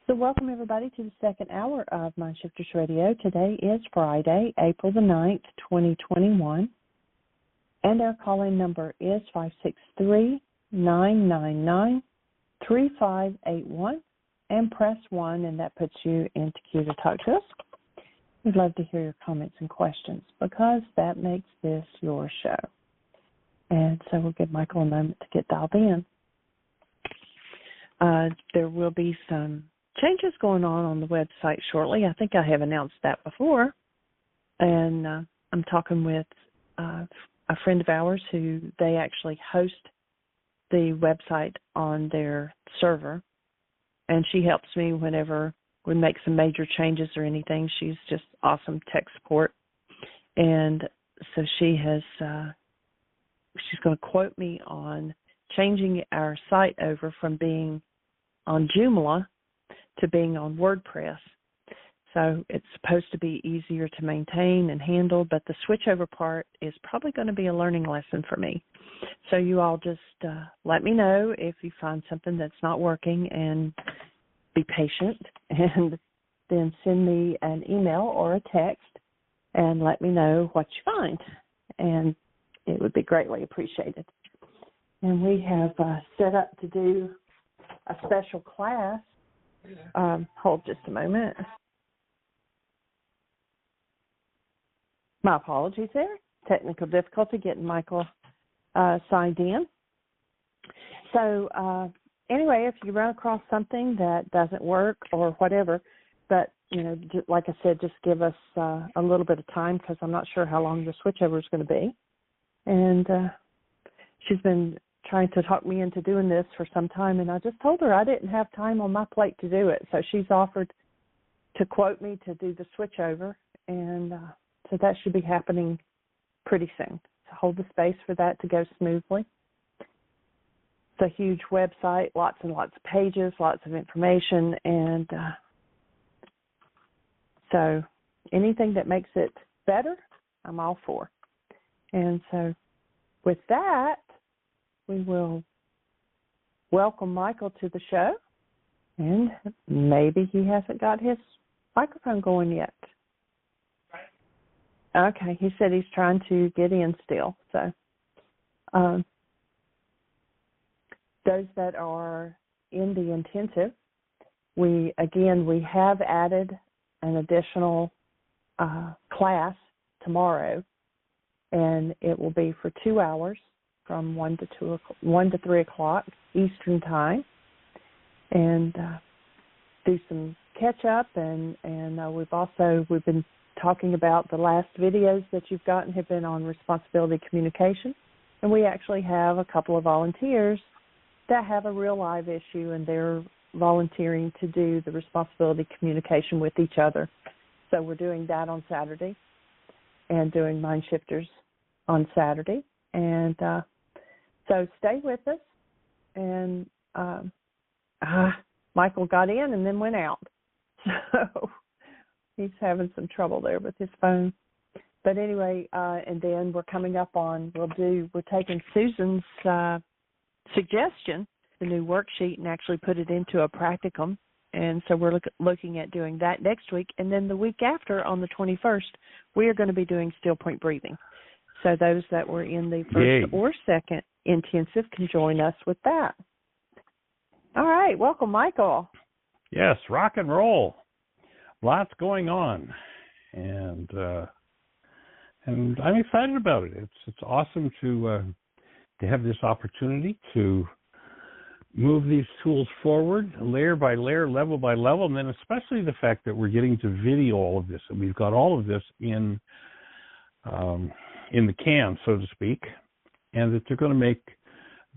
So welcome everybody to the second hour of Mindshifters Radio. Today is Friday, April the 9th, 2021. And our call-in number is 563-999-3581. And press 1, and that puts you into queue to talk to us. We'd love to hear your comments and questions because that makes this your show. And so we'll give Michael a moment to get dialed in. There will be some changes going on the website shortly. I think I have announced that before. And I'm talking with a friend of ours who they actually host the website on their server. And she helps me whenever we make some major changes or anything. She's just awesome tech support. And so she's going to quote me on changing our site over from being on Joomla to being on WordPress. So it's supposed to be easier to maintain and handle, but the switchover part is probably going to be a learning lesson for me. So you all just let me know if you find something that's not working, and be patient, and then send me an email or a text and let me know what you find, and it would be greatly appreciated. And we have set up to do a special class. Hold just a moment. My apologies there. Technical difficulty getting Michael signed in. So anyway, if you run across something that doesn't work or whatever, but, you know, like I said, just give us a little bit of time because I'm not sure how long the switchover is going to be. And she's been trying to talk me into doing this for some time, and I just told her I didn't have time on my plate to do it. So she's offered to quote me to do the switchover, and so that should be happening pretty soon. So hold the space for that to go smoothly. It's a huge website, lots and lots of pages, lots of information, and so anything that makes it better, I'm all for. And so with that, we will welcome Michael to the show, and maybe he hasn't got his microphone going yet. Okay, he said he's trying to get in still. So those that are in the intensive, we have added an additional class tomorrow, and it will be for 2 hours from 1 to 3 o'clock Eastern time, and do some catch up, and we've been talking about the last videos that you've gotten have been on responsibility communication, and we actually have a couple of volunteers that have a real live issue, and they're volunteering to do the responsibility communication with each other. So we're doing that on Saturday and doing Mind Shifters on Saturday, and so stay with us. And Michael got in and then went out. So he's having some trouble there with his phone. But anyway, and then we're coming up on, we're taking Susan's suggestion, the new worksheet, and actually put it into a practicum. And so we're looking at doing that next week. And then the week after, on the 21st, we are going to be doing still point breathing. So those that were in the first or second intensive can join us with that. All right. Welcome, Michael. Yes, rock and roll. Lots going on. And I'm excited about it. It's awesome to have this opportunity to move these tools forward layer by layer, level by level, and then especially the fact that we're getting to video all of this, and we've got all of this in the can, so to speak, and that they're going to make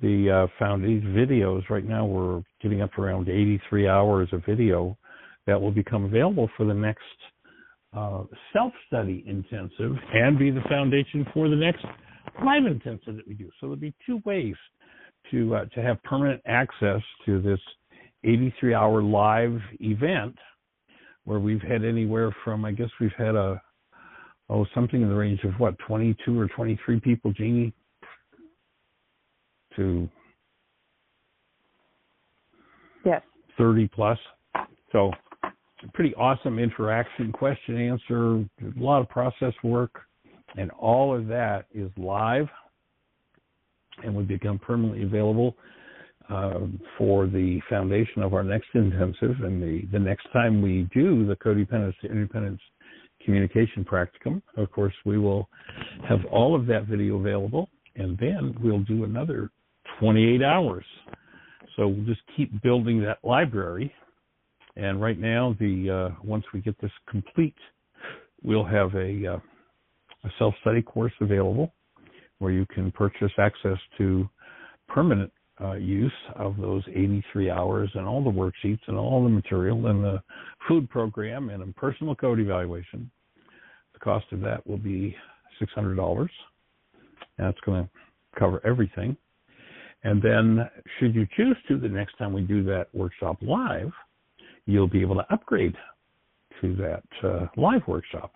the these videos. Right now we're getting up to around 83 hours of video that will become available for the next self-study intensive and be the foundation for the next live intensive that we do. So there'll be two ways to have permanent access to this 83-hour live event, where we've had anywhere from, I guess we've had something in the range of 22 or 23 people, Jeanie, to yes, 30 plus. So pretty awesome interaction, question, answer, a lot of process work, and all of that is live and will become permanently available for the foundation of our next intensive. And the next time we do the Codependence to Independence Communication Practicum, of course, we will have all of that video available, and then we'll do another 28 hours. So we'll just keep building that library. And right now, once we get this complete, we'll have a self-study course available where you can purchase access to permanent use of those 83 hours and all the worksheets and all the material and the food program and a personal code evaluation. The cost of that will be $600. That's going to cover everything. And then should you choose to, the next time we do that workshop live, you'll be able to upgrade to that live workshop.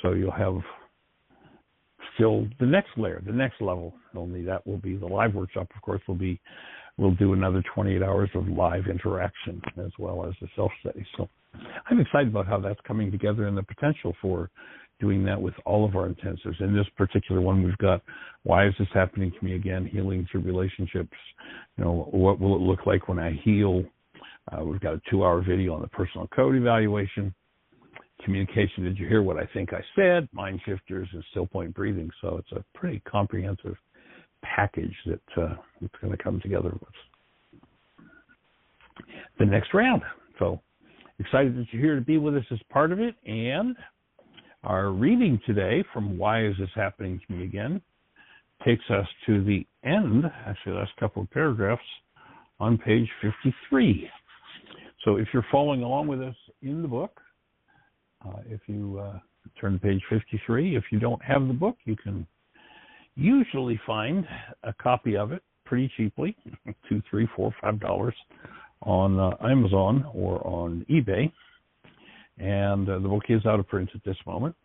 So you'll have still the next layer, the next level. Only that will be the live workshop. Of course, we'll do another 28 hours of live interaction as well as the self-study. So I'm excited about how that's coming together and the potential for doing that with all of our intensives. In this particular one, we've got Why Is This Happening to Me Again? Healing Through Relationships. What will it look like when I heal? We've got a 2-hour video on the personal code evaluation. Communication, did you hear what I think I said? Mind shifters and still point breathing. So it's a pretty comprehensive package that it's going to come together with the next round. So excited that you're here to be with us as part of it. And our reading today from Why Is This Happening to Me Again takes us to the end, actually the last couple of paragraphs, on page 53. So if you're following along with us in the book, if you turn to page 53, if you don't have the book, you can usually find a copy of it pretty cheaply, $2, $3, $4, $5 on Amazon or on eBay. And the book is out of print at this moment.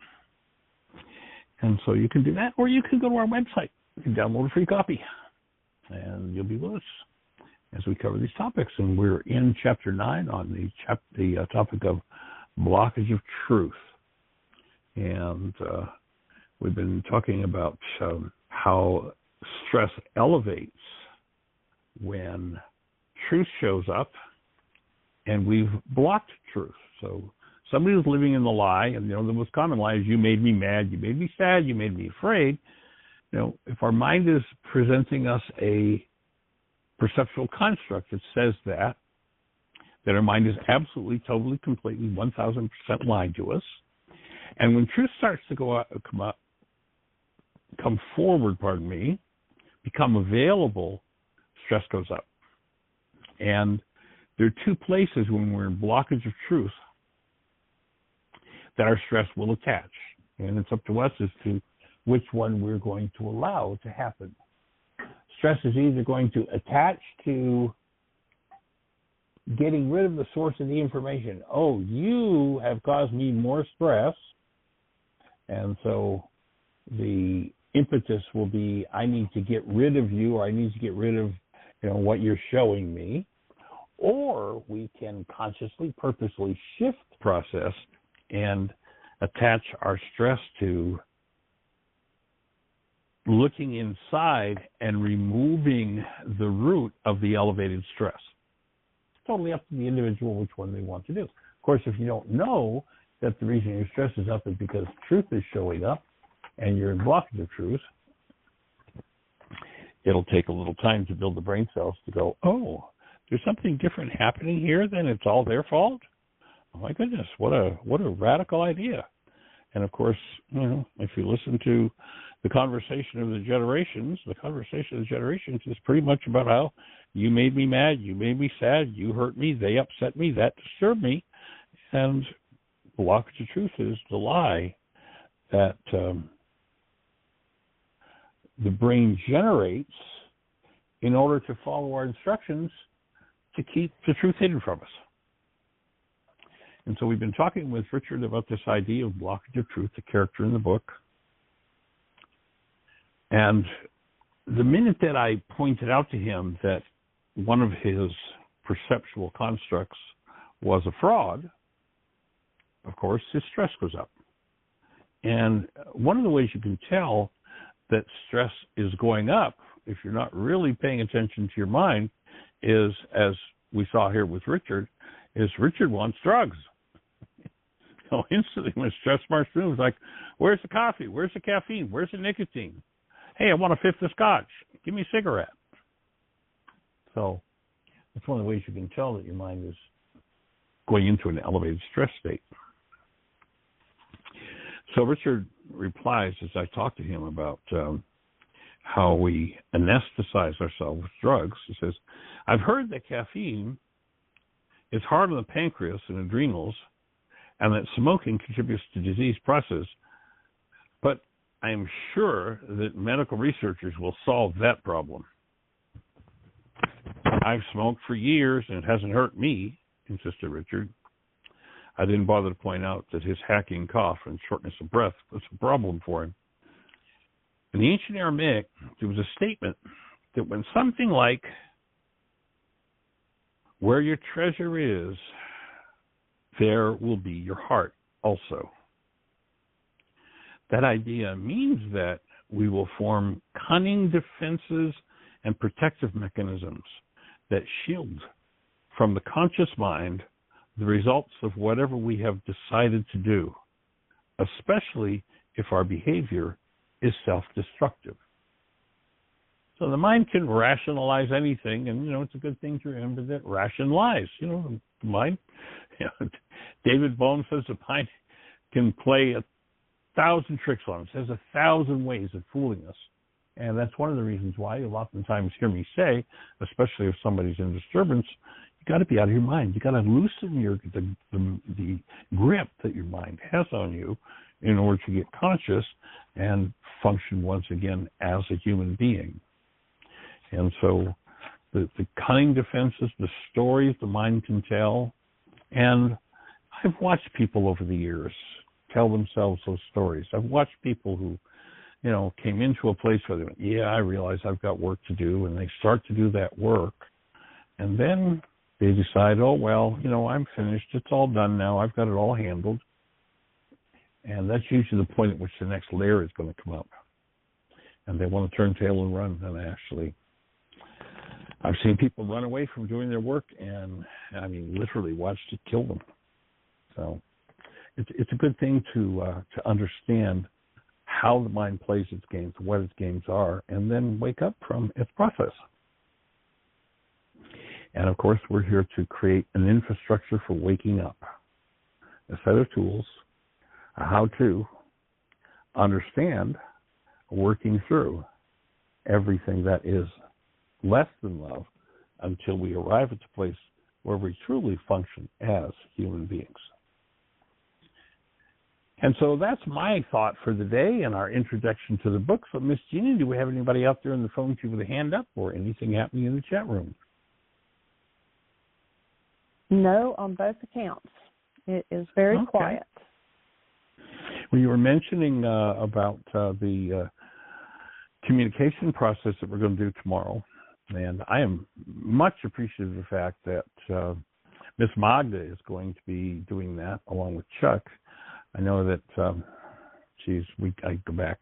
And so you can do that, or you can go to our website. You can download a free copy, and you'll be with us as we cover these topics. And we're in Chapter 9 on the topic of blockage of truth. And we've been talking about how stress elevates when truth shows up and we've blocked truth. So somebody who's living in the lie, and the most common lie is you made me mad, you made me sad, you made me afraid. If our mind is presenting us a perceptual construct that says that our mind is absolutely, totally, completely, 1,000% lying to us. And when truth starts to come forward, become available, stress goes up. And there are two places when we're in blockage of truth that our stress will attach. And it's up to us as to which one we're going to allow to happen. Stress is either going to attach to getting rid of the source of the information. Oh, you have caused me more stress. And so the impetus will be, I need to get rid of you, or I need to get rid of what you're showing me. Or we can consciously, purposely shift the process and attach our stress to looking inside and removing the root of the elevated stress. It's totally up to the individual which one they want to do. Of course, if you don't know that the reason your stress is up is because truth is showing up and you're in blockage of truth, it'll take a little time to build the brain cells to go, oh, there's something different happening here, then it's all their fault? Oh my goodness, what a radical idea. And of course, if you listen to the conversation of the generations is pretty much about how you made me mad, you made me sad, you hurt me, they upset me, that disturbed me. And blockage of truth is the lie that the brain generates in order to follow our instructions to keep the truth hidden from us. And so we've been talking with Richard about this idea of blockage of truth, the character in the book. And the minute that I pointed out to him that one of his perceptual constructs was a fraud, of course, his stress goes up. And one of the ways you can tell that stress is going up, if you're not really paying attention to your mind, is, as we saw here with Richard, is Richard wants drugs. So instantly when stress marks through, it's like, where's the coffee? Where's the caffeine? Where's the nicotine? Hey, I want a fifth of scotch. Give me a cigarette. So that's one of the ways you can tell that your mind is going into an elevated stress state. So Richard replies as I talk to him about how we anesthetize ourselves with drugs. He says, I've heard that caffeine is hard on the pancreas and adrenals, and that smoking contributes to disease process, but I am sure that medical researchers will solve that problem. I've smoked for years, and it hasn't hurt me, insisted Richard. I didn't bother to point out that his hacking cough and shortness of breath was a problem for him. In the ancient Aramaic, there was a statement that went something like, where your treasure is, there will be your heart also. That idea means that we will form cunning defenses and protective mechanisms that shield from the conscious mind the results of whatever we have decided to do, especially if our behavior is self-destructive. So the mind can rationalize anything, and, it's a good thing to remember that ration lies. The mind, David Bohm says the mind can play 1,000 tricks on us. It has 1,000 ways of fooling us. And that's one of the reasons why you'll oftentimes hear me say, especially if somebody's in disturbance, you got to be out of your mind. You got to loosen the grip that your mind has on you in order to get conscious and function once again as a human being. And so the cunning defenses, the stories the mind can tell, and I've watched people over the years tell themselves those stories. I've watched people who, came into a place where they went, I realize I've got work to do, and they start to do that work, and then they decide, I'm finished. It's all done now. I've got it all handled. And that's usually the point at which the next layer is going to come up. And they want to turn tail and run. And actually, I've seen people run away from doing their work and, literally watched it kill them. So it's a good thing to understand how the mind plays its games, what its games are, and then wake up from its process. And, of course, we're here to create an infrastructure for waking up, a set of tools, a how-to, understand, working through everything that is less than love until we arrive at the place where we truly function as human beings. And so that's my thought for the day and our introduction to the book. So, Miss Jeanie, do we have anybody out there in the phone queue with a hand up or anything happening in the chat room? No, on both accounts. It is very quiet. Well, you were mentioning about the communication process that we're going to do tomorrow, and I am much appreciative of the fact that Miss Magda is going to be doing that along with Chuck. I know that I go back,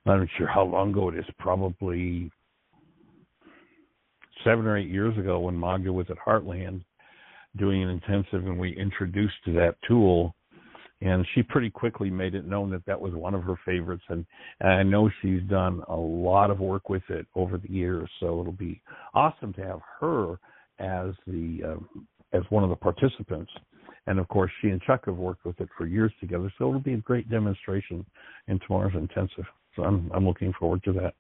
not even sure how long ago it is, probably 7 or 8 years ago when Magda was at Heartland doing an intensive, and we introduced to that tool, and she pretty quickly made it known that was one of her favorites, and I know she's done a lot of work with it over the years, so it'll be awesome to have her as one of the participants. And, of course, she and Chuck have worked with it for years together, so it'll be a great demonstration in tomorrow's intensive. So I'm looking forward to that.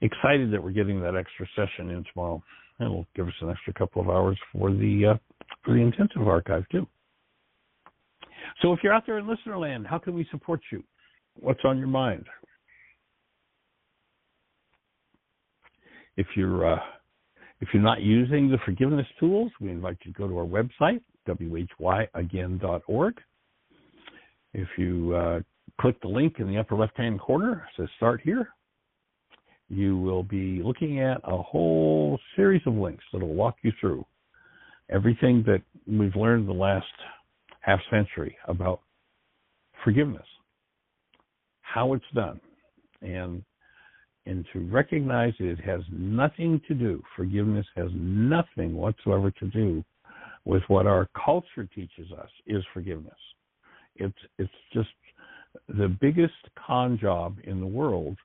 Excited that we're getting that extra session in tomorrow. It'll give us an extra couple of hours for the intensive archive, too. So if you're out there in listener land, how can we support you? What's on your mind? If you're not using the forgiveness tools, we invite you to go to our website, whyagain.org. If you click the link in the upper left-hand corner, it says Start Here, you will be looking at a whole series of links that will walk you through everything that we've learned the last half century about forgiveness, how it's done, and to recognize that it has nothing to do, forgiveness has nothing whatsoever to do with what our culture teaches us is forgiveness. It's just the biggest con job in the world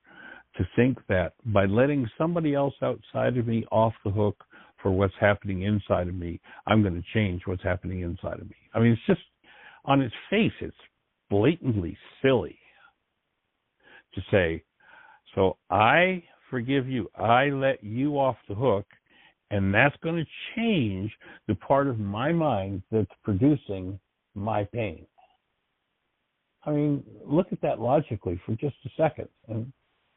to think that by letting somebody else outside of me off the hook for what's happening inside of me, I'm going to change what's happening inside of me. I mean, it's just, on its face, it's blatantly silly to say, so I forgive you, I let you off the hook, and that's going to change the part of my mind that's producing my pain. I mean, look at that logically for just a second, and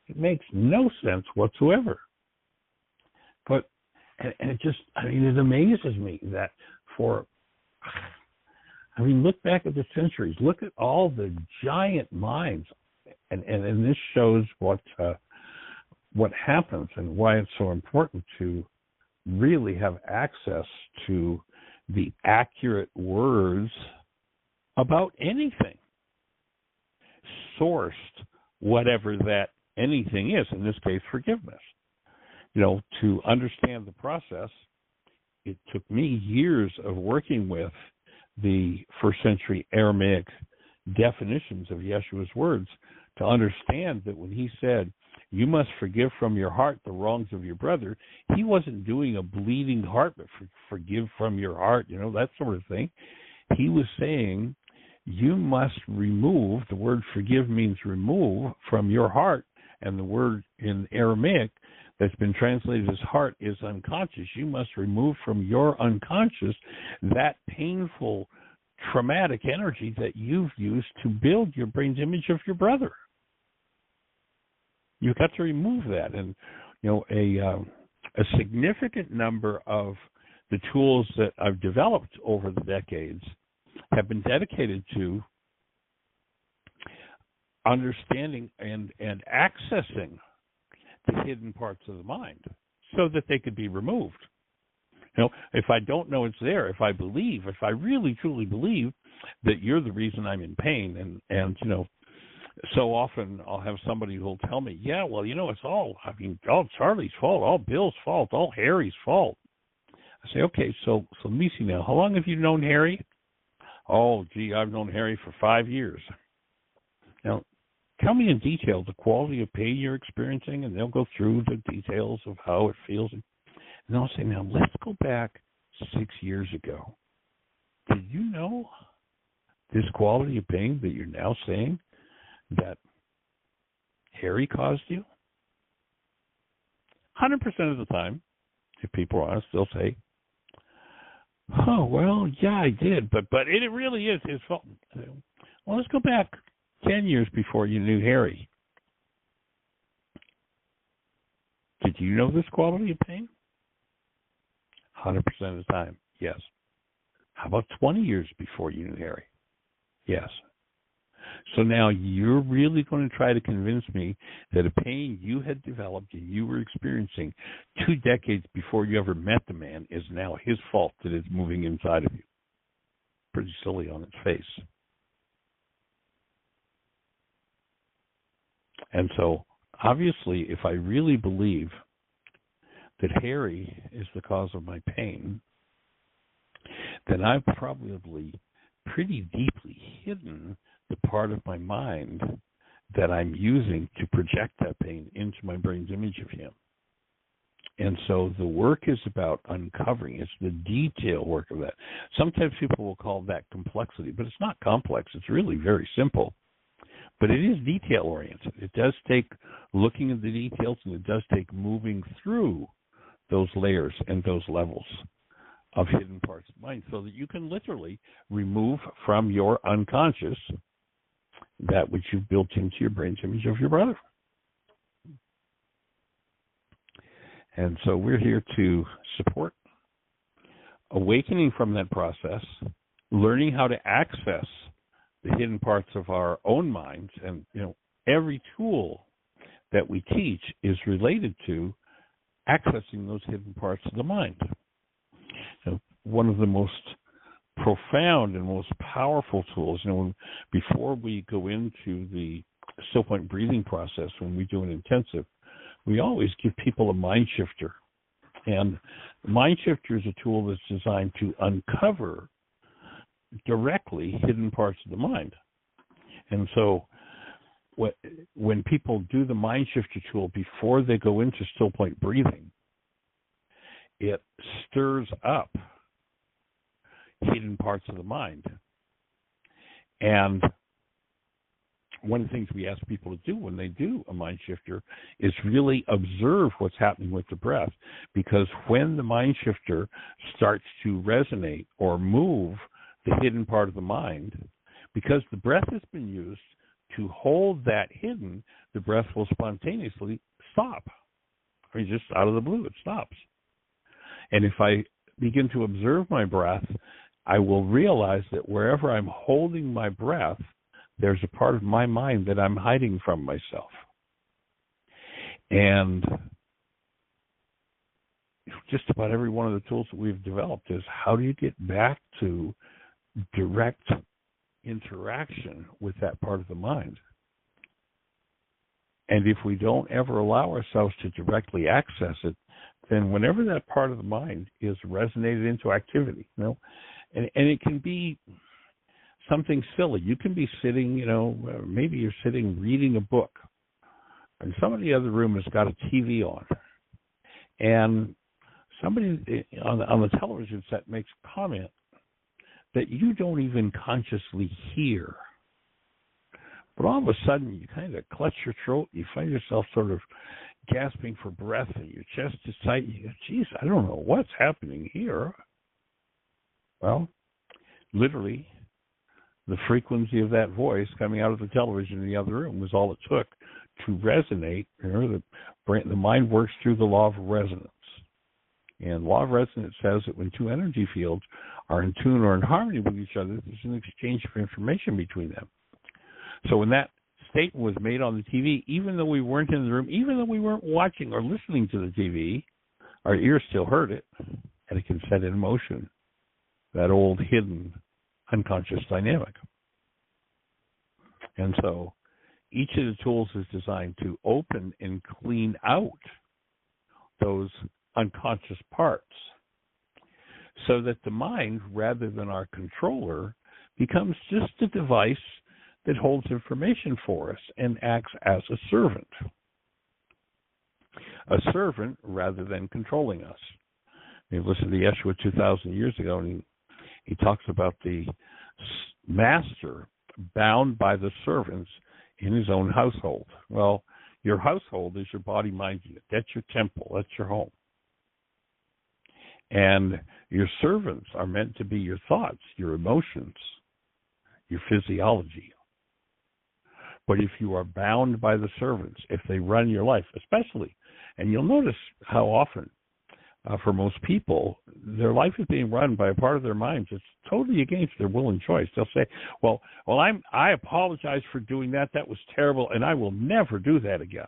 it makes no sense whatsoever. But, and it just, I mean, it amazes me that look back at the centuries, look at all the giant minds, and this shows what happens and why it's so important to really have access to the accurate words about anything, sourced, whatever that anything is, in this case, forgiveness. To understand the process, it took me years of working with the first century Aramaic definitions of Yeshua's words to understand that when he said, you must forgive from your heart the wrongs of your brother, he wasn't doing a bleeding heart, but forgive from your heart, that sort of thing. He was saying, you must remove, the word forgive means remove from your heart, and the word in Aramaic that's been translated as heart is unconscious. You must remove from your unconscious that painful, traumatic energy that you've used to build your brain's image of your brother. You've got to remove that. And, a significant number of the tools that I've developed over the decades have been dedicated to understanding and accessing the hidden parts of the mind so that they could be removed. If I don't know it's there, if I really truly believe that you're the reason I'm in pain, and so often I'll have somebody who'll tell me, yeah, well, it's all Charlie's fault, all Bill's fault, all Harry's fault. I say, okay, so let me see now, how long have you known Harry? Oh, gee, I've known Harry for 5 years. Now, tell me in detail the quality of pain you're experiencing, and they'll go through the details of how it feels. And I'll say, now, let's go back 6 years ago. Did you know this quality of pain that you're now saying that Harry caused you? 100% of the time, if people are honest, they'll say, oh, well, yeah, I did, but it really is his fault. Well, let's go back 10 years before you knew Harry. Did you know this quality of pain? 100% of the time, yes. How about 20 years before you knew Harry? Yes. So now you're really going to try to convince me that a pain you had developed and you were experiencing 2 decades before you ever met the man is now his fault that it's moving inside of you. Pretty silly on its face. And so, obviously, if I really believe that Harry is the cause of my pain, then I've probably pretty deeply hidden the part of my mind that I'm using to project that pain into my brain's image of him. And so the work is about uncovering. It's the detail work of that. Sometimes people will call that complexity, but it's not complex. It's really very simple. But it is detail-oriented. It does take looking at the details, and it does take moving through those layers and those levels of hidden parts of mind so that you can literally remove from your unconscious that which you've built into your brain's image of your brother. And so we're here to support awakening from that process, learning how to access the hidden parts of our own minds. And, every tool that we teach is related to accessing those hidden parts of the mind. So one of the most profound and most powerful tools. Before we go into the still point breathing process, when we do an intensive, we always give people a mind shifter. And the mind shifter is a tool that's designed to uncover directly hidden parts of the mind. And so when people do the mind shifter tool before they go into still point breathing, it stirs up hidden parts of the mind. And one of the things we ask people to do when they do a mind shifter is really observe what's happening with the breath, because when the mind shifter starts to resonate or move the hidden part of the mind, because the breath has been used to hold that hidden, the breath will spontaneously stop. I mean, just out of the blue, it stops. And if I begin to observe my breath, I will realize that wherever I'm holding my breath, there's a part of my mind that I'm hiding from myself. And just about every one of the tools that we've developed is, how do you get back to direct interaction with that part of the mind? And if we don't ever allow ourselves to directly access it, then whenever that part of the mind is resonated into activity, and it can be something silly. You can be sitting, maybe you're sitting reading a book, and somebody in the other room has got a TV on, and somebody on the television set makes a comment that you don't even consciously hear. But all of a sudden, you kind of clutch your throat. You find yourself sort of gasping for breath, and your chest is tight. You go, geez, I don't know what's happening here. Well, literally, the frequency of that voice coming out of the television in the other room was all it took to resonate. The mind works through the law of resonance. And law of resonance says that when two energy fields are in tune or in harmony with each other, there's an exchange of information between them. So when that statement was made on the TV, even though we weren't in the room, even though we weren't watching or listening to the TV, our ears still heard it, and it can set in motion that old hidden unconscious dynamic. And so each of the tools is designed to open and clean out those unconscious parts so that the mind, rather than our controller, becomes just a device that holds information for us and acts as a servant. A servant rather than controlling us. You listen to Yeshua 2,000 years ago, and he talks about the master bound by the servants in his own household. Well, your household is your body, mind unit. That's your temple. That's your home. And your servants are meant to be your thoughts, your emotions, your physiology. But if you are bound by the servants, if they run your life, especially, and you'll notice how often, for most people, their life is being run by a part of their minds that's totally against their will and choice. They'll say, well, I apologize for doing that. That was terrible, and I will never do that again.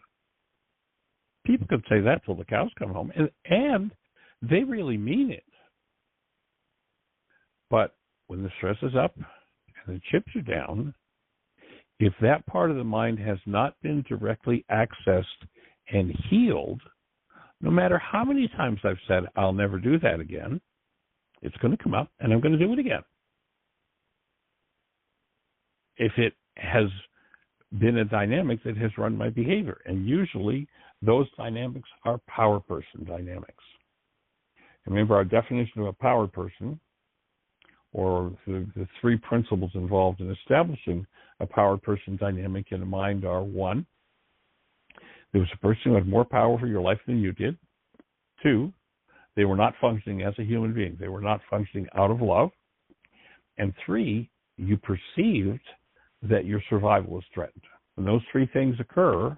People can say that till the cows come home, and they really mean it. But when the stress is up and the chips are down, if that part of the mind has not been directly accessed and healed, no matter how many times I've said, I'll never do that again, it's going to come up and I'm going to do it again. If it has been a dynamic that has run my behavior, and usually those dynamics are power person dynamics. And remember, our definition of a power person, or the three principles involved in establishing a power person dynamic in a mind are: one, there was a person who had more power for your life than you did. Two, they were not functioning as a human being. They were not functioning out of love. And three, you perceived that your survival was threatened. When those three things occur,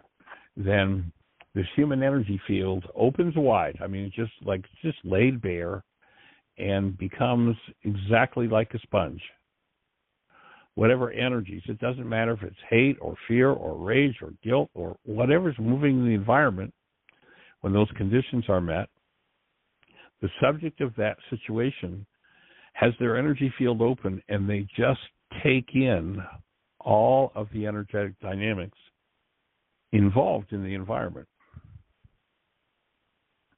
then this human energy field opens wide. I mean, it's just laid bare and becomes exactly like a sponge. Whatever energies, it doesn't matter if it's hate or fear or rage or guilt or whatever's moving in the environment, when those conditions are met, the subject of that situation has their energy field open, and they just take in all of the energetic dynamics involved in the environment.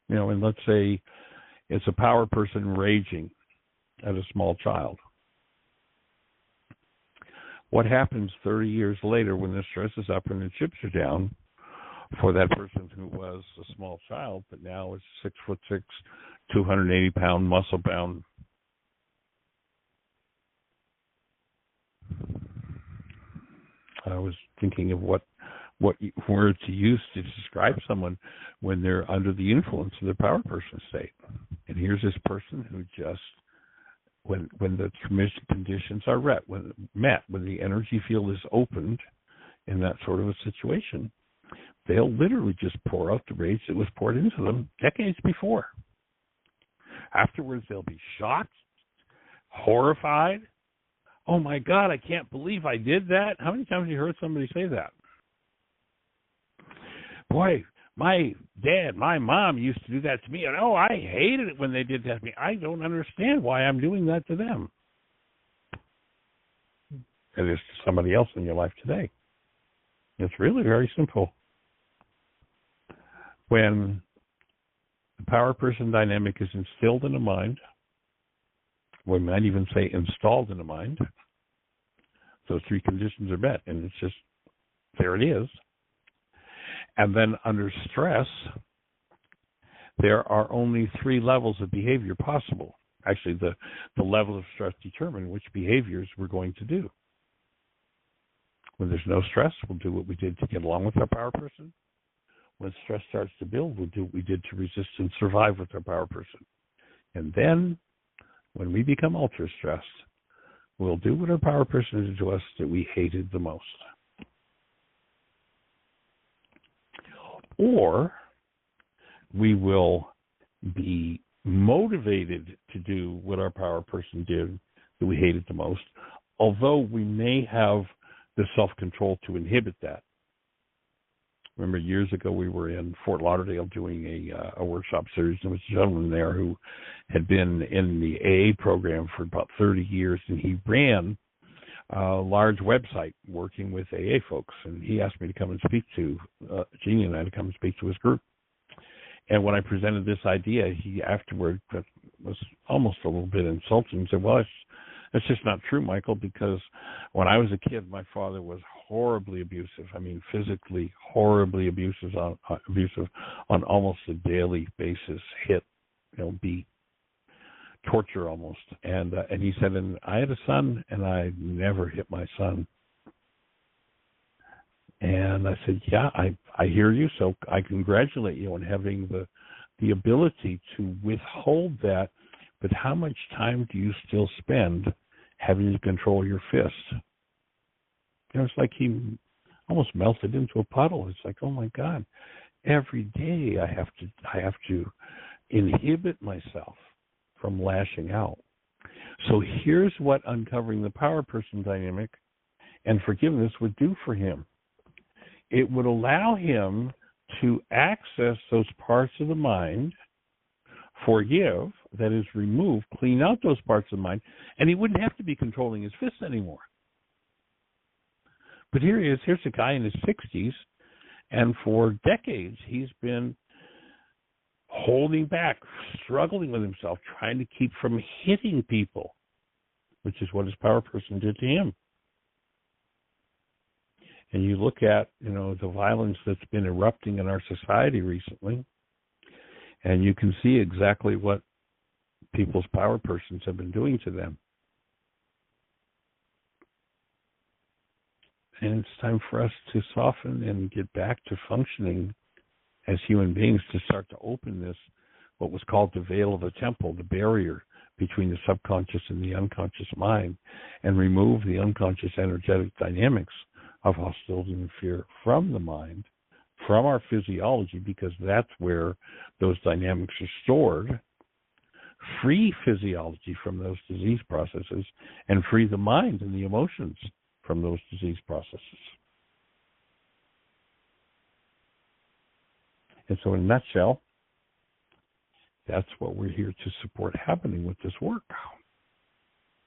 And let's say it's a power person raging at a small child. What happens 30 years later when the stress is up and the chips are down for that person who was a small child, but now is 6'6", 280-pound, muscle-bound? I was thinking of what words to use to describe someone when they're under the influence of their power person state. And here's this person who just, when the conditions are met, when the energy field is opened in that sort of a situation, they'll literally just pour out the rage that was poured into them decades before. Afterwards, they'll be shocked, horrified. Oh my God, I can't believe I did that. How many times have you heard somebody say that? Boy, my dad, my mom used to do that to me, and I hated it when they did that to me. I don't understand why I'm doing that to them. It is to somebody else in your life today. It's really very simple. When the power person dynamic is instilled in the mind, we might even say installed in the mind, those three conditions are met, and it's just, there it is. And then under stress, there are only three levels of behavior possible. Actually, the level of stress determines which behaviors we're going to do. When there's no stress, we'll do what we did to get along with our power person. When stress starts to build, we'll do what we did to resist and survive with our power person. And then, when we become ultra-stressed, we'll do what our power person did to us that we hated the most. Or we will be motivated to do what our power person did that we hated the most, although we may have the self-control to inhibit that. Remember, years ago we were in Fort Lauderdale doing a workshop series, and there was a gentleman there who had been in the AA program for about 30 years, and he ran a large website working with AA folks, and he asked me to come and speak to Jeanie and I to come and speak to his group. And when I presented this idea, he afterward was almost a little bit insulting and said, well, it's just not true, Michael, because when I was a kid, my father was horribly abusive. I mean, physically horribly abusive on almost a daily basis, hit, beat, torture almost. And he said, and I had a son, and I never hit my son. And I said, yeah, I hear you, so I congratulate you on having the ability to withhold that, but how much time do you still spend having to control your fist? It's like he almost melted into a puddle. It's like, oh my God, every day I have to inhibit myself from lashing out. So here's what uncovering the power person dynamic and forgiveness would do for him. It would allow him to access those parts of the mind, forgive, that is, remove, clean out those parts of the mind, and he wouldn't have to be controlling his fists anymore. But here he is, here's a guy in his 60s, and for decades he's been holding back, struggling with himself, trying to keep from hitting people, which is what his power person did to him. And you look at, the violence that's been erupting in our society recently, and you can see exactly what people's power persons have been doing to them. And it's time for us to soften and get back to functioning as human beings, to start to open this, what was called the veil of the temple, the barrier between the subconscious and the unconscious mind, and remove the unconscious energetic dynamics of hostility and fear from the mind, from our physiology, because that's where those dynamics are stored. Free physiology from those disease processes, and free the mind and the emotions from those disease processes. And so in a nutshell, that's what we're here to support happening with this work.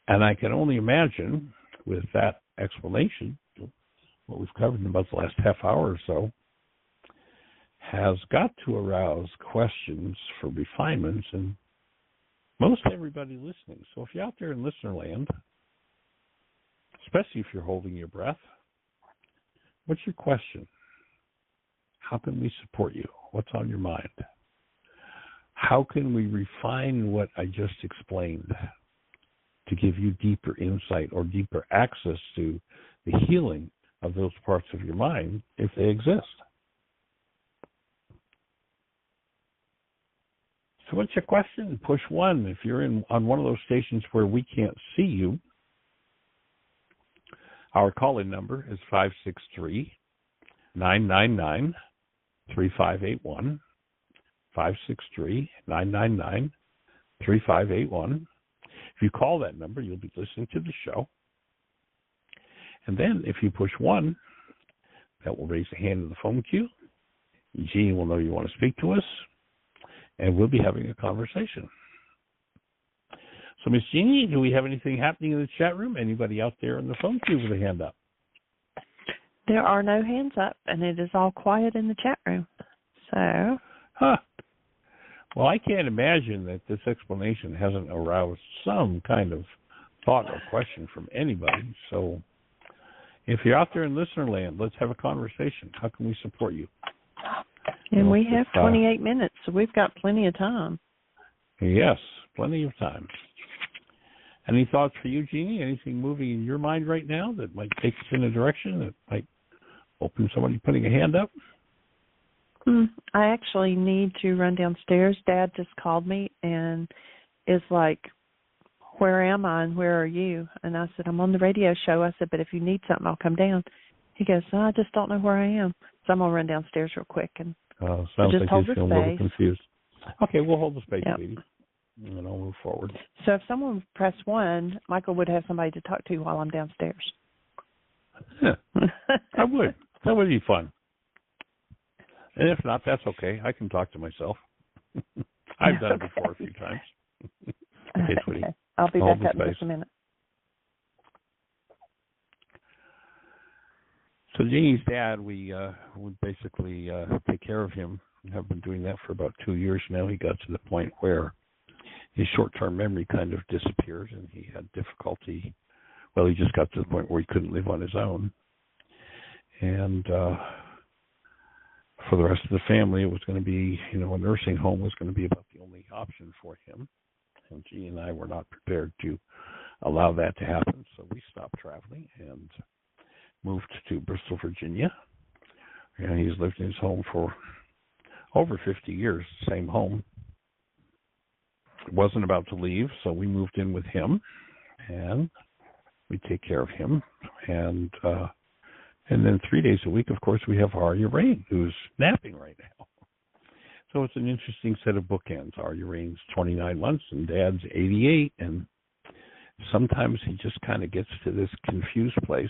And I can only imagine with that explanation, what we've covered in about the last half hour or so, has got to arouse questions for refinements in most everybody listening. So if you're out there in listener land, especially if you're holding your breath, what's your question? How can we support you? What's on your mind? How can we refine what I just explained to give you deeper insight or deeper access to the healing of those parts of your mind if they exist? So what's your question? Push 1. If you're on one of those stations where we can't see you, our call-in number is 563-999-3581, 563-999-3581. If you call that number, you'll be listening to the show. And then if you push 1, that will raise a hand in the phone queue. Jeanie will know you want to speak to us, and we'll be having a conversation. So, Miss Jeanie, do we have anything happening in the chat room? Anybody out there in the phone queue with a hand up? There are no hands up, and it is all quiet in the chat room. So, well, I can't imagine that this explanation hasn't aroused some kind of thought or question from anybody. So, if you're out there in listener land, let's have a conversation. How can we support you? And we have 28 minutes, so we've got plenty of time. Yes, plenty of time. Any thoughts for you, Jeanie? Anything moving in your mind right now that might take us in a direction that might open somebody putting a hand up? I actually need to run downstairs. Dad just called me and is like, where am I and where are you? And I said, I'm on the radio show. I said, but if you need something, I'll come down. He goes, I just don't know where I am. So I'm going to run downstairs real quick. And sounds just like hold he's the feeling a little space. confused. Okay, we'll hold the space, Yep. lady, and I'll move forward. So if someone would press 1, Michael would have somebody to talk to while I'm downstairs. Yeah, I would. That would be fun. And if not, that's okay. I can talk to myself. I've done it before a few times. Okay, sweetie. Okay. I'll be back up in just a minute. So Jeannie's dad, we would basically take care of him. We have been doing that for about 2 years now. He got to the point where his short-term memory kind of disappeared, and he had difficulty. Well, he just got to the point where he couldn't live on his own. And for the rest of the family, it was going to be, a nursing home was going to be about the only option for him. And Jeannie and I were not prepared to allow that to happen, so we stopped traveling and moved to Bristol, Virginia. And he's lived in his home for over 50 years, same home. Wasn't about to leave, so we moved in with him, and we take care of him. And then 3 days a week, of course, we have Arya Rain, who's napping right now. So it's an interesting set of bookends. Arya Rain's 29 months, and Dad's 88, and sometimes he just kind of gets to this confused place.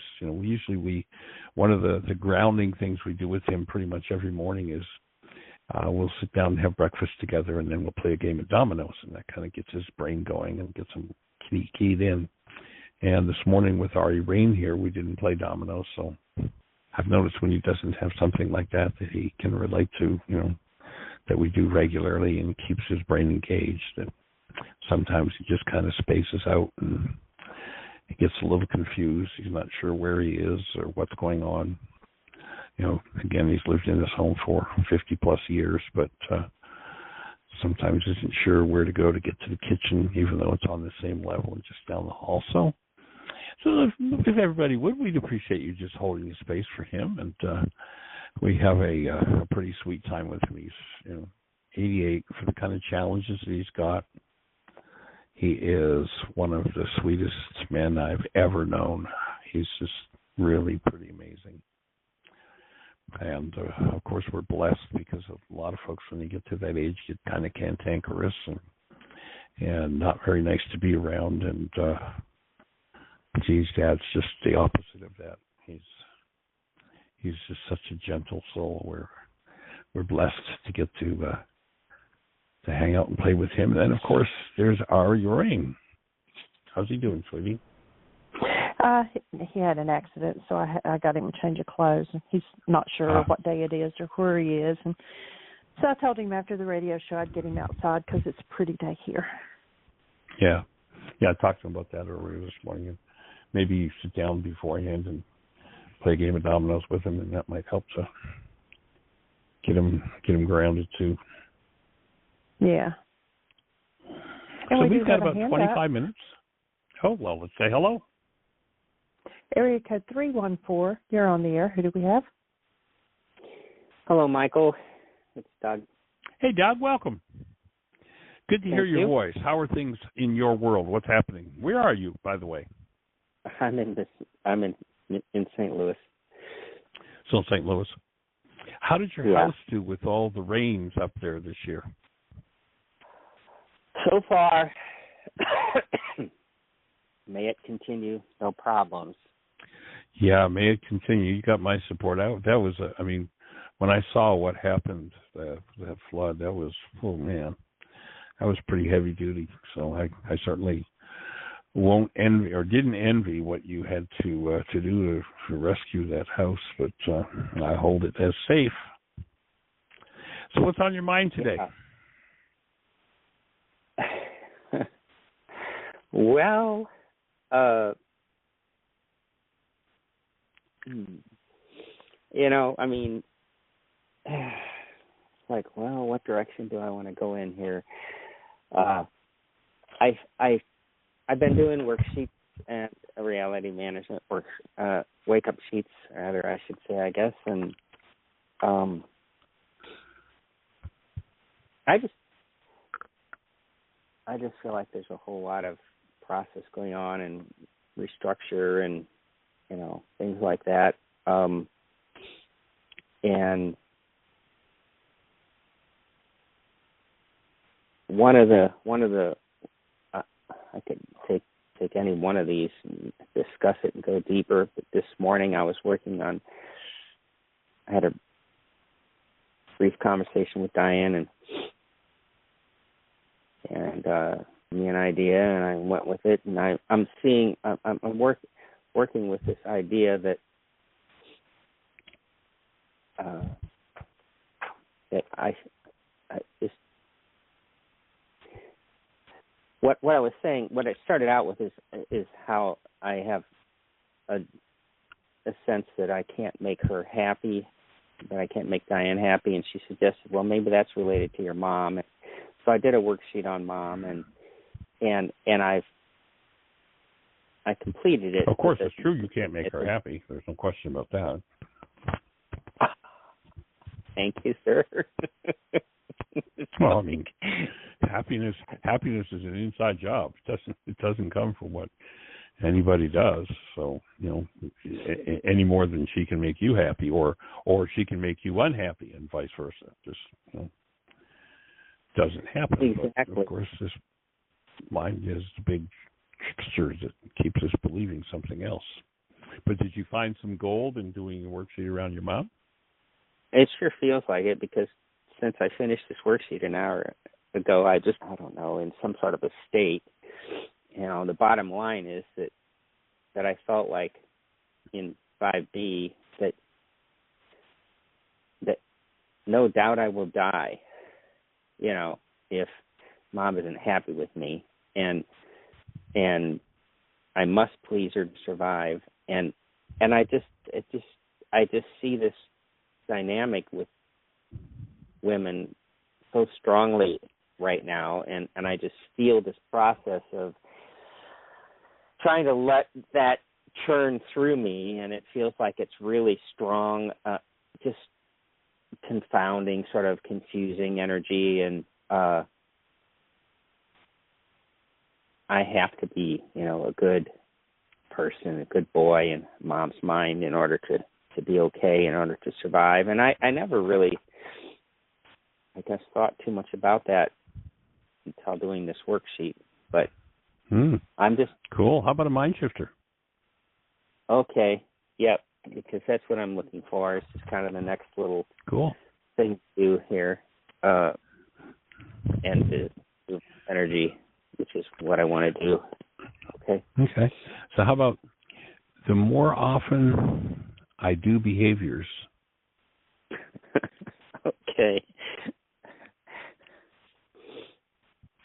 One of the grounding things we do with him pretty much every morning is we'll sit down and have breakfast together, and then we'll play a game of dominoes, and that kind of gets his brain going and gets him keyed in. And this morning with Arya Rain here, we didn't play dominoes, so I've noticed when he doesn't have something like that he can relate to, that we do regularly and keeps his brain engaged, that sometimes he just kind of spaces out and he gets a little confused. He's not sure where he is or what's going on. Again, he's lived in this home for 50-plus years, but sometimes isn't sure where to go to get to the kitchen, even though it's on the same level and just down the hall. So if everybody would, we'd appreciate you just holding the space for him. And we have a pretty sweet time with him. He's 88 for the kind of challenges that he's got. He is one of the sweetest men I've ever known. He's just really pretty amazing. And, of course, we're blessed because a lot of folks, when you get to that age, get kind of cantankerous and not very nice to be around. And Jean's dad's just the opposite of that. He's just such a gentle soul. We're blessed to get to hang out and play with him. And then, of course, there's Arya Rain. How's he doing, sweetie? He had an accident, so I got him a change of clothes. And he's not sure what day it is or where he is. And so I told him after the radio show I'd get him outside because it's a pretty day here. Yeah. Yeah, I talked to him about that earlier this morning. And maybe you sit down beforehand and play a game of dominoes with him, and that might help to get him grounded too. Yeah. And so we've got about 25 minutes. Oh, well, let's say hello. Area code 314. You're on the air. Who do we have? Hello, Michael. It's Doug. Hey, Doug. Welcome. Good to hear your voice. How are things in your world? What's happening? Where are you, by the way? I'm in St. Louis. Still in St. Louis. How did your house do with all the rains up there this year? So far, may it continue, no problems. Yeah, may it continue. You got my support. That was, when I saw what happened, that flood, that was, oh man, that was pretty heavy duty. So I certainly won't envy or didn't envy what you had to do to rescue that house, but I hold it as safe. So what's on your mind today? Yeah. Well, what direction do I want to go in here? I've been doing worksheets and reality management wake up sheets, rather, I should say, I guess, and I just feel like there's a whole lot of process going on and restructure and things like that. And one of the I could take any one of these and discuss it and go deeper. But this morning I had a brief conversation with Diane and me an idea, and I went with it. And I'm working with this idea that I just what I was saying. What I started out with is how I have a sense that I can't make her happy, that I can't make Diane happy, and she suggested, well, maybe that's related to your mom. So I did a worksheet on mom, and I completed it. Of course, it's true. You can't make her happy. There's no question about that. Thank you, sir. Well, happiness is an inside job. It doesn't come from what anybody does. So, any more than she can make you happy, or she can make you unhappy, and vice versa. Just doesn't happen. Exactly. But of course, this mind is the big trickster that keeps us believing something else. But did you find some gold in doing a worksheet around your mom? It sure feels like it, because since I finished this worksheet an hour ago, I don't know, in some sort of a state. The bottom line is that I felt like in 5B that no doubt I will die, if mom isn't happy with me, and I must please her to survive, and I just see this dynamic with women so strongly right now, and I just feel this process of trying to let that churn through me, and it feels like it's really strong, just confounding, sort of confusing energy, and I have to be, a good person, a good boy in mom's mind in order to be okay, in order to survive. And I never really, I guess, thought too much about that until doing this worksheet. But I'm just... Cool. How about a mind shifter? Okay. Yep. Because that's what I'm looking for. It's just kind of the next little thing to do here. And to move energy which is what I want to do. Okay. Okay. So how about the more often I do behaviors? Okay.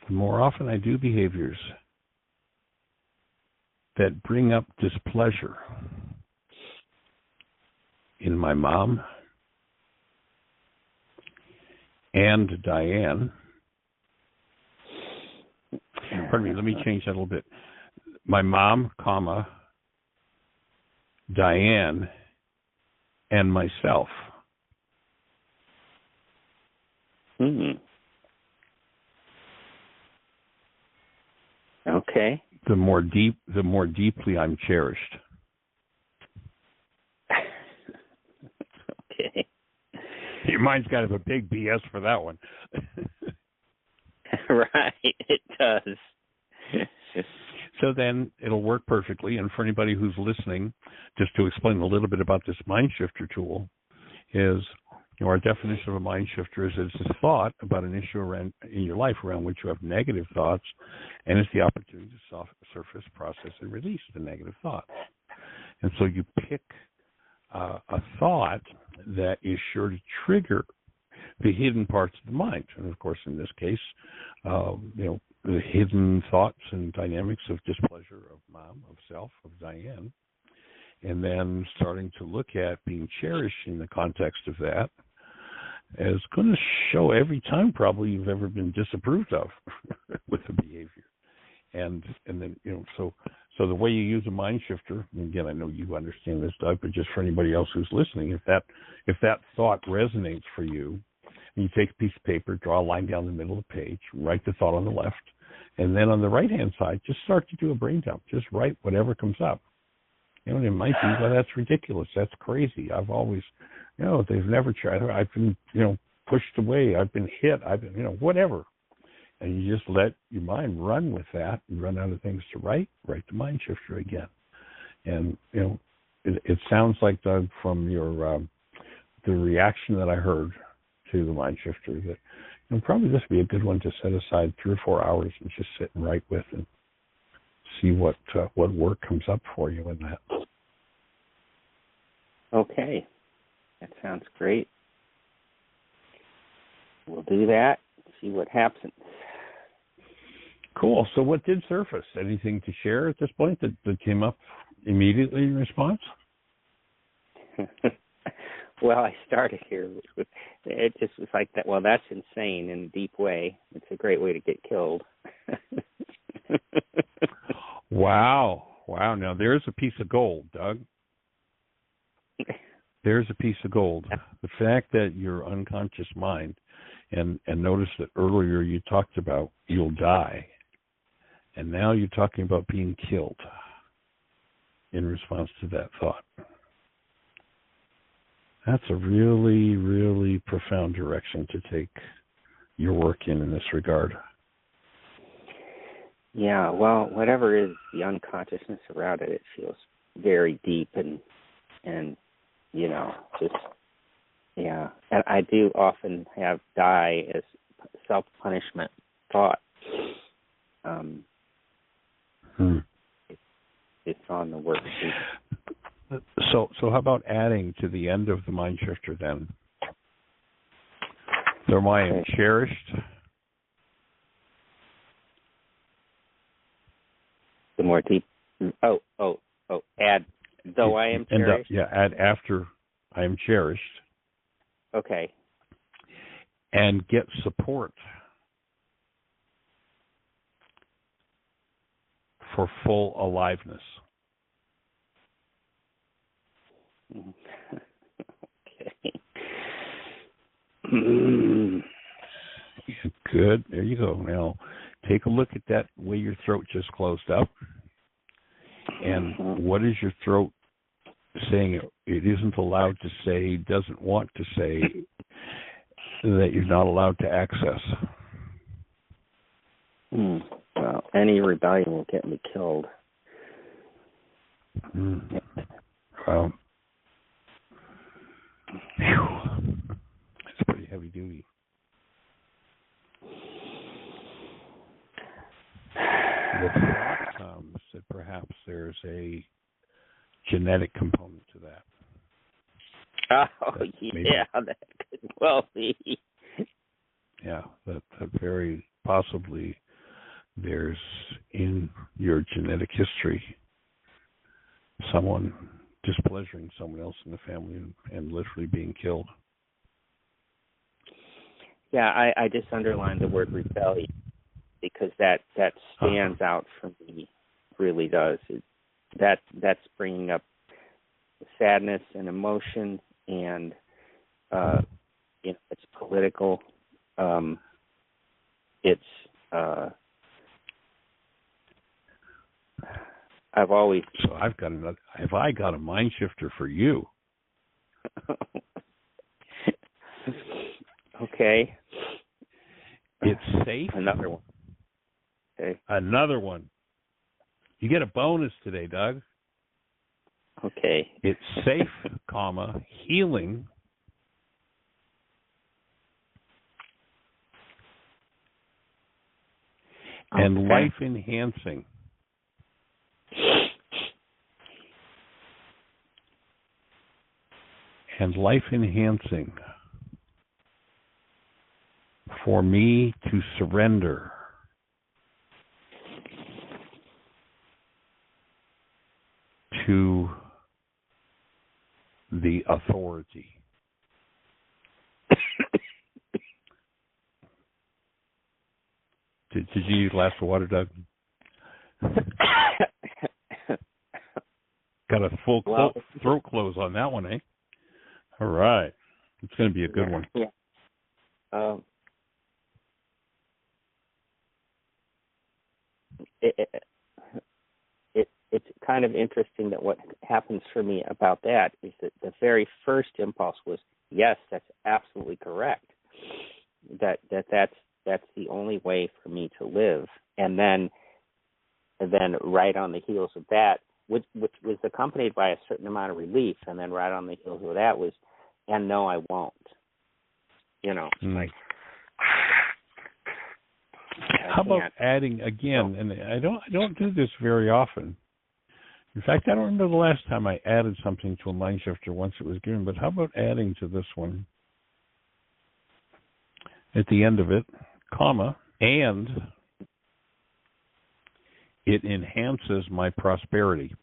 The more often I do behaviors that bring up displeasure in my mom and Diane. Pardon me, let me change that a little bit. My mom, comma, Diane, and myself. Okay. The more deeply I'm cherished. Okay. Your mind's got to have a big BS for that one. Right, it does. So then it'll work perfectly. And for anybody who's listening, just to explain a little bit about this mind shifter tool, is our definition of a mind shifter is it's a thought about an issue around in your life around which you have negative thoughts, and it's the opportunity to surface, process, and release the negative thoughts. And so you pick a thought that is sure to trigger the hidden parts of the mind. And of course, in this case, the hidden thoughts and dynamics of displeasure of mom, of self, of Diane, and then starting to look at being cherished in the context of that is going to show every time probably you've ever been disapproved of with a behavior. And then, so the way you use a mind shifter, and again, I know you understand this, Doug, but just for anybody else who's listening, if that thought resonates for you, and you take a piece of paper, draw a line down the middle of the page, write the thought on the left, and then on the right-hand side, just start to do a brain dump. Just write whatever comes up. And it might be, well, that's ridiculous. That's crazy. I've always, they've never tried. I've been, pushed away. I've been hit. I've been, whatever. And you just let your mind run with that and run out of things to write the mind shifter again. And, it sounds like, Doug, from your, the reaction that I heard to the mind shifter, that probably this would be a good one to set aside 3 or 4 hours and just sit and write with and see what work comes up for you in that. Okay. That sounds great. We'll do that, see what happens. Cool. So what did surface? Anything to share at this point that came up immediately in response? Well, I started here. It just was like that. Well, that's insane in a deep way. It's a great way to get killed. Wow. Now, there's a piece of gold, Doug. There's a piece of gold. The fact that your unconscious mind, and notice that earlier you talked about you'll die, and now you're talking about being killed in response to that thought. That's a really, really profound direction to take your work in this regard. Yeah, well, whatever is the unconsciousness around it, it feels very deep and just, yeah. And I do often have die as self-punishment thought. It's on the worksheet. So how about adding to the end of the mind shifter then? Though I am cherished. The more deep. Add though I am cherished. Add after I am cherished. Okay. And get support for full aliveness. Okay. Good. There you go. Now, take a look at that way your throat just closed up. And what is your throat saying it isn't allowed to say, doesn't want to say, that you're not allowed to access? Well, any rebellion will get me killed. Wow. Whew. That's pretty heavy duty. there's a genetic component to that. Oh, that could well be. Yeah, that very possibly there's in your genetic history someone displeasuring someone else in the family and literally being killed. Yeah, I just underlined the word rebellion because that stands out for me, really does. That's bringing up sadness and emotion, and it's political. I've always. So I've got another. Have I got a mind shifter for you? Okay. It's safe. Another one. Okay. Another one. You get a bonus today, Doug. Okay. It's safe, healing, and life enhancing. And life enhancing for me to surrender to the authority. Did you need a glass of water, Doug? Got a full throat close on that one, eh? All right. It's going to be a good one. Yeah. It's kind of interesting that what happens for me about that is that the very first impulse was, yes, that's absolutely correct. That's the only way for me to live. And then right on the heels of that, which was accompanied by a certain amount of relief, and then right on the heels of that was, and no, I won't. Like. How about adding again? And I don't do this very often. In fact, I don't remember the last time I added something to a mind shifter once it was given. But how about adding to this one at the end of it, and it enhances my prosperity.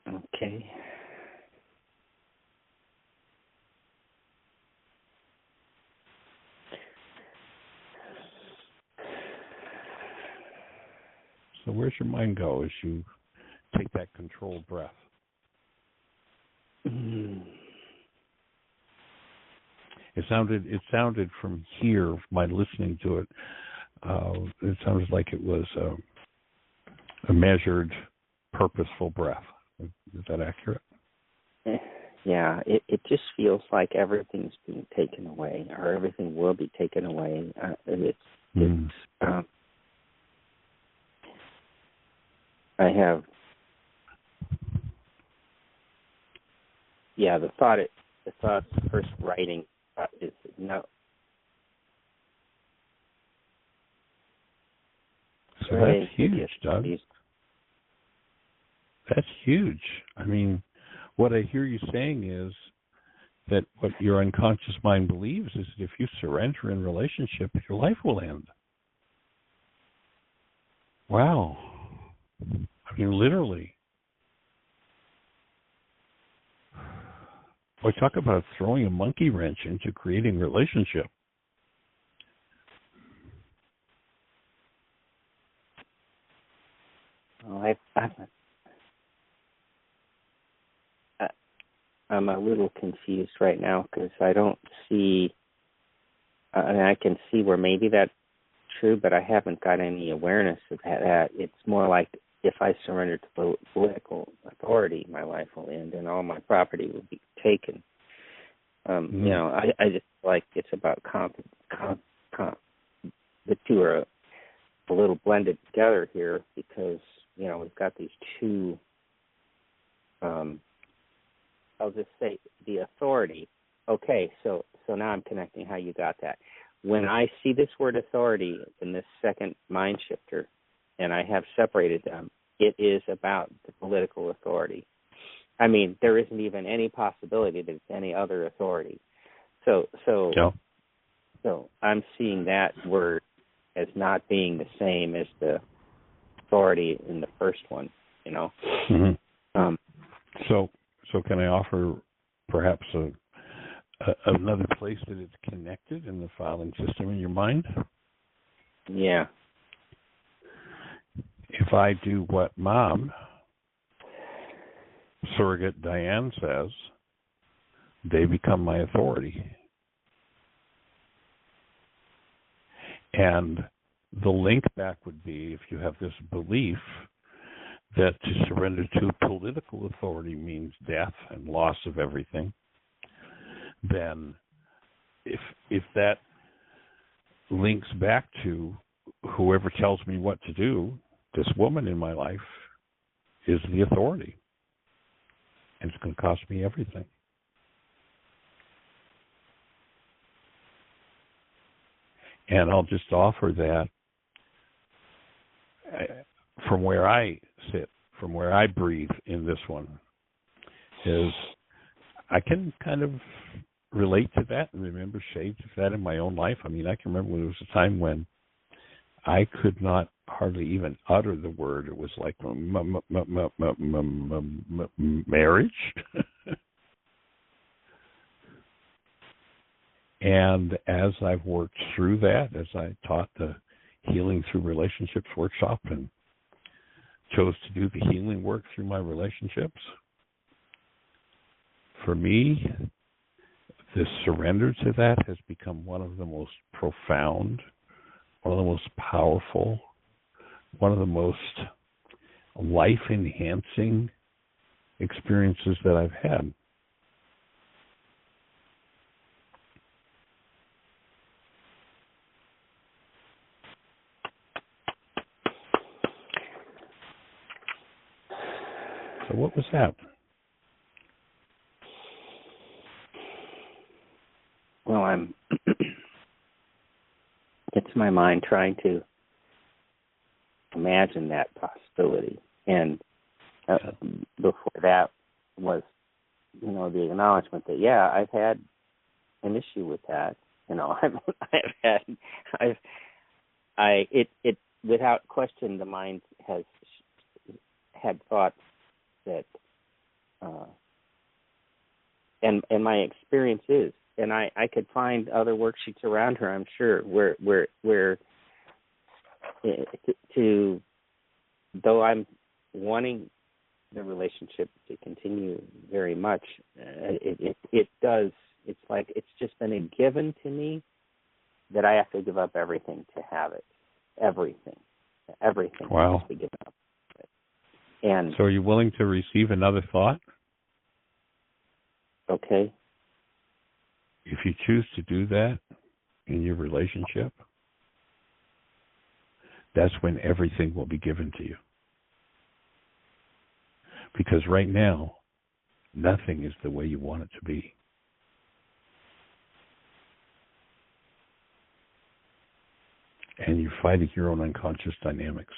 Okay. So where's your mind go as you take that controlled breath? It sounded from here, by listening to it, it sounded like it was a measured, purposeful breath. Is that accurate? Yeah, it just feels like everything's being taken away, or everything will be taken away. I have, the thought first writing is no. So that's huge, Doug. That's huge. I mean, what I hear you saying is that what your unconscious mind believes is that if you surrender in relationship, your life will end. Wow. I mean, literally. Boy, talk about throwing a monkey wrench into creating relationship. Well, I'm a little confused right now because I don't see. I can see where maybe that's true, but I haven't got any awareness of that. It's more like if I surrender to political authority, my life will end and all my property will be taken. I just like it's about the two are a little blended together here because we've got these two. I'll just say the authority. Okay, so now I'm connecting how you got that. When I see this word authority in this second mind shifter, and I have separated them, it is about the political authority. I mean, there isn't even any possibility that it's any other authority. So I'm seeing that word as not being the same as the authority in the first one, you know. Mm-hmm. So can I offer perhaps another place that it's connected in the filing system in your mind? Yeah. If I do what Mom, surrogate Diane, says, they become my authority. And the link back would be, if you have this belief that to surrender to political authority means death and loss of everything, then if that links back to whoever tells me what to do, this woman in my life is the authority. And it's going to cost me everything. And I'll just offer that from where I sit, from where I breathe in this one, is I can kind of relate to that and remember shades of that in my own life. I mean, I can remember when there was a time when I could not hardly even utter the word. It was like marriage. And as I've worked through that, as I taught the Healing Through Relationships workshop and chose to do the healing work through my relationships, for me, this surrender to that has become one of the most profound, one of the most powerful, one of the most life-enhancing experiences that I've had. So what was that? Well, it's my mind trying to imagine that possibility. And before that was, the acknowledgement that, yeah, I've had an issue with that. Without question, the mind has had thoughts that, and my experience is, and I could find other worksheets around her, I'm sure, where though I'm wanting the relationship to continue very much, it does. It's like it's just been a given to me that I have to give up everything to have it. Everything Wow. has to be given up. And so, are you willing to receive another thought? Okay. If you choose to do that in your relationship, that's when everything will be given to you. Because right now, nothing is the way you want it to be. And you're fighting your own unconscious dynamics.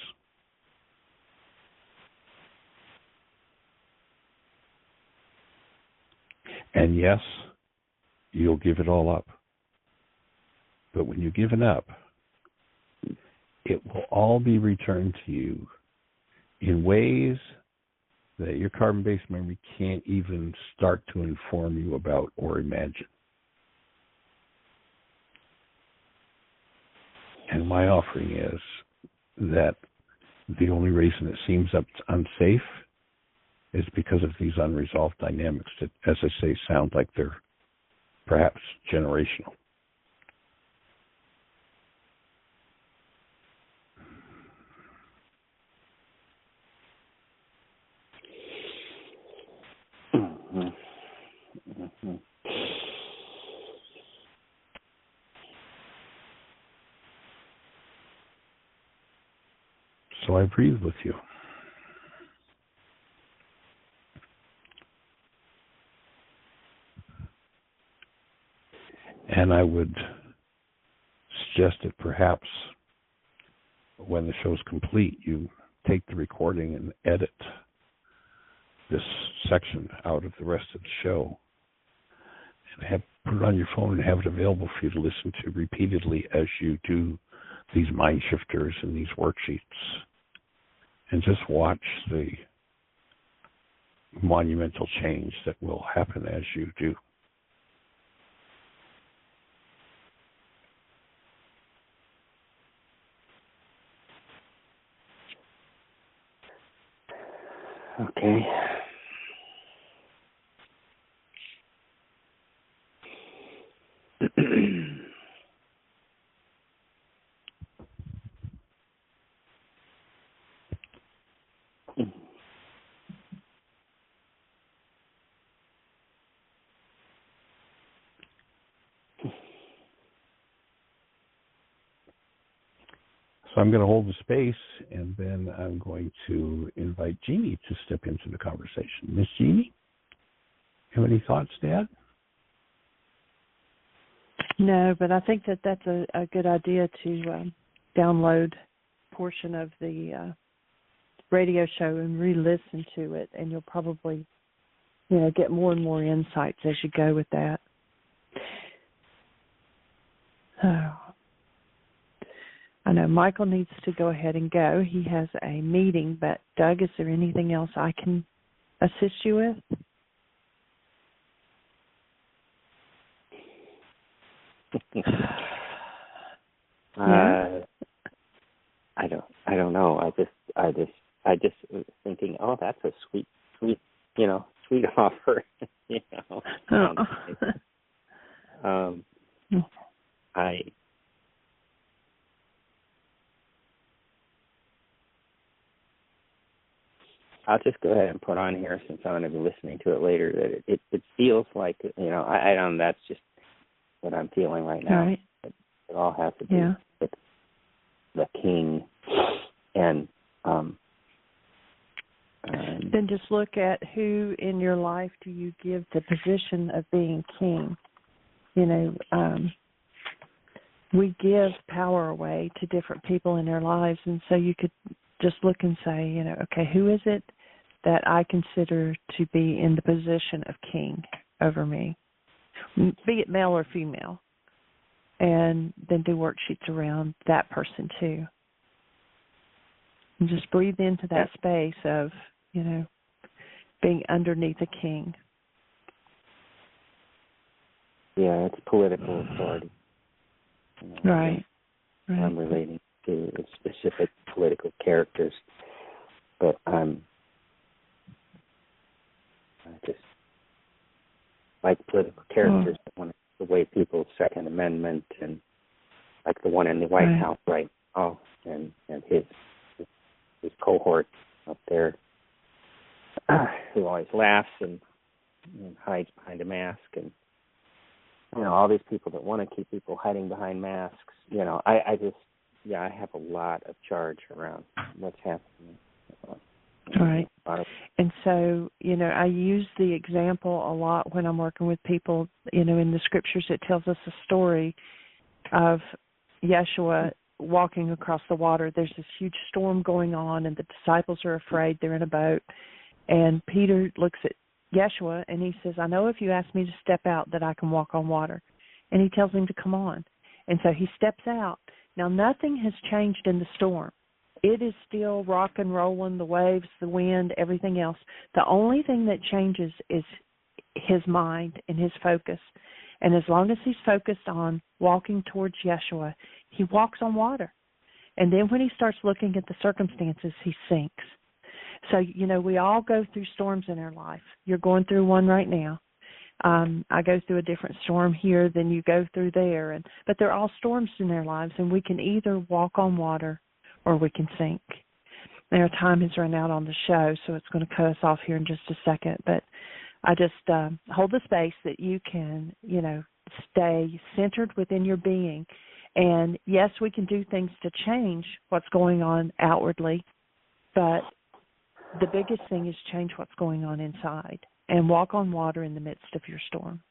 And yes, you'll give it all up. But when you've given up, it will all be returned to you in ways that your carbon-based memory can't even start to inform you about or imagine. And my offering is that the only reason it seems unsafe is because of these unresolved dynamics that, as I say, sound like they're perhaps generational. Mm-hmm. Mm-hmm. So I breathe with you. And I would suggest that perhaps when the show's complete, you take the recording and edit this section out of the rest of the show and put it on your phone and have it available for you to listen to repeatedly as you do these mind shifters and these worksheets, and just watch the monumental change that will happen as you do. Okay. So I'm going to hold the space, and then I'm going to invite Jeanie to step into the conversation. Miss Jeanie, have any thoughts to add? No, but I think that that's a good idea to download a portion of the radio show and re-listen to it, and you'll probably, get more and more insights as you go with that. So, I know Michael needs to go ahead and go. He has a meeting, but Doug, is there anything else I can assist you with? I don't know. I just was thinking, oh, that's a sweet offer. I'll just go ahead and put on here, since I'm going to be listening to it later, that it feels like, I don't know, that's just what I'm feeling right now. Right. It all has to do with the king, and then just look at who in your life do you give the position of being king. We give power away to different people in their lives, and so you could just look and say, okay, who is it that I consider to be in the position of king over me, be it male or female, and then do worksheets around that person too. And just breathe into that space of, being underneath a king. Yeah, it's political authority. Right. I'm relating to specific political characters, but I just like political characters. The way people's Second Amendment, and like the one in the White House right now, and his cohort up there, who always laughs and hides behind a mask, and all these people that want to keep people hiding behind masks. I have a lot of charge around what's happening. Right. And so, I use the example a lot when I'm working with people. In the scriptures, it tells us a story of Yeshua walking across the water. There's this huge storm going on, and the disciples are afraid. They're in a boat. And Peter looks at Yeshua, and he says, I know if you ask me to step out that I can walk on water. And he tells him to come on. And so he steps out. Now, nothing has changed in the storm. It is still rock and rolling, the waves, the wind, everything else. The only thing that changes is his mind and his focus. And as long as he's focused on walking towards Yeshua, he walks on water. And then when he starts looking at the circumstances, he sinks. So, we all go through storms in our life. You're going through one right now. I go through a different storm here than you go through there. But they're all storms in our lives, and we can either walk on water or we can sink. Now, our time has run out on the show, so it's going to cut us off here in just a second. But I just hold the space that you can, stay centered within your being. And, yes, we can do things to change what's going on outwardly, but the biggest thing is change what's going on inside and walk on water in the midst of your storm.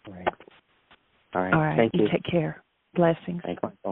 Right. All right. All right. Thank you. Take care. Blessings. Thanks, Michael.